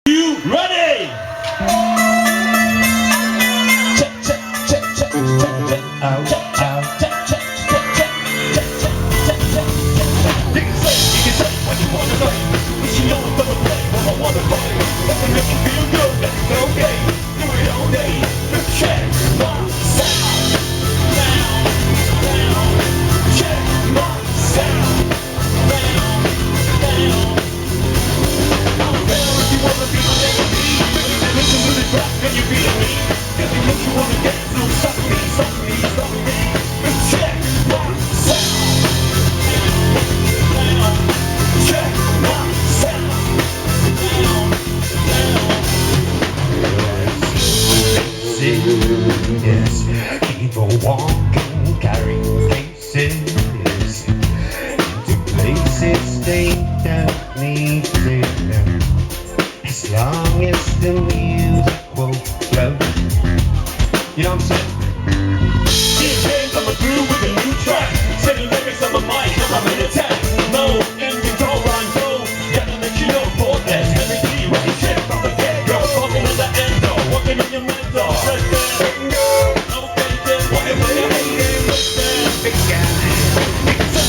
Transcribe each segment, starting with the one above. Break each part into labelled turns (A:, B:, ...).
A: You ready? Check, check, check, check, check, check, out, check, out, check, check, check, check, check, check, check, check, check. You can say what you wanna say. But you know I'm gonna play what I wanna play. If it makes you feel good, then it's okay. Do it all day. Check my sound. Down, down. Check my sound. Down, down. I'm better if you wanna be my enemy. Listen to the rap and you feel me. Cause it makes you wanna get through. Stop me, stop me, stop me. Check my sound. Down, check my sound. Down, down. Yes, keep on walking, carrying cases into places they don't need to. As long as the music will flow. You know what I'm saying? DJs, I'm through with a new track. Setting lyrics on my mic, I'm in attack. No, in control, rhyme flow. Gotta let you know, Portless. Every key, right shit from the get-go. Walking on the endo, walking on your mentor. Right there, okay then, whatever you hate it, right there. Big guy, you can say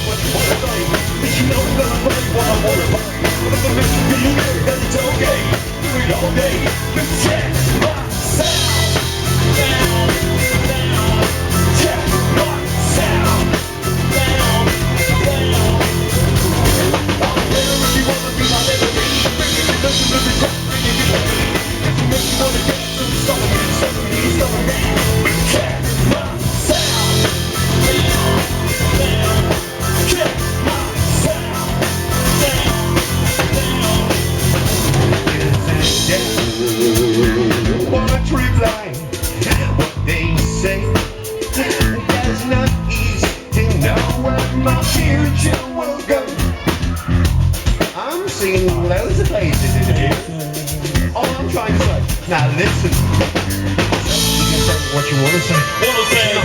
A: what you wanna say. But you know I'm gonna play what I wanna play. If it makes you feel good, then it's okay. Do it all day. Check my sound. Down, down. Check my sound. Down, down. I'm better if you wanna be my enemy. Listen to the rap and you feel me. If it makes you wanna get some stop me, stop me, stop me. Check my sound. Down, down. Check my sound. Down, down. Want to reply what they say. That's not easy to know where my future will go. I'm seeing loads of places in here. All I'm trying to say, now listen. You can say what you want to say.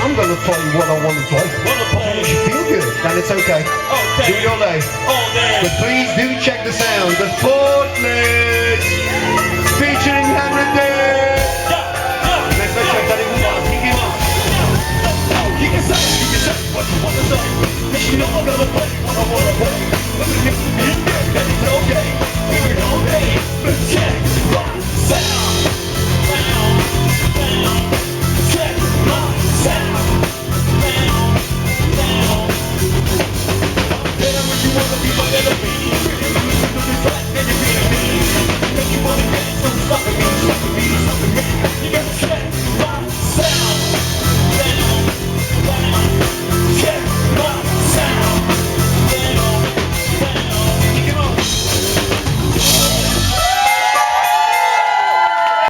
A: I'm going to play what I want to play. If you feel good, then it's okay. Do it all day. But please do check the sound. The Portless featuring Hammer Day. Let's go check that in the bar. Kick him off. You can say what you want to say. But you know I'm going to play what I want to play.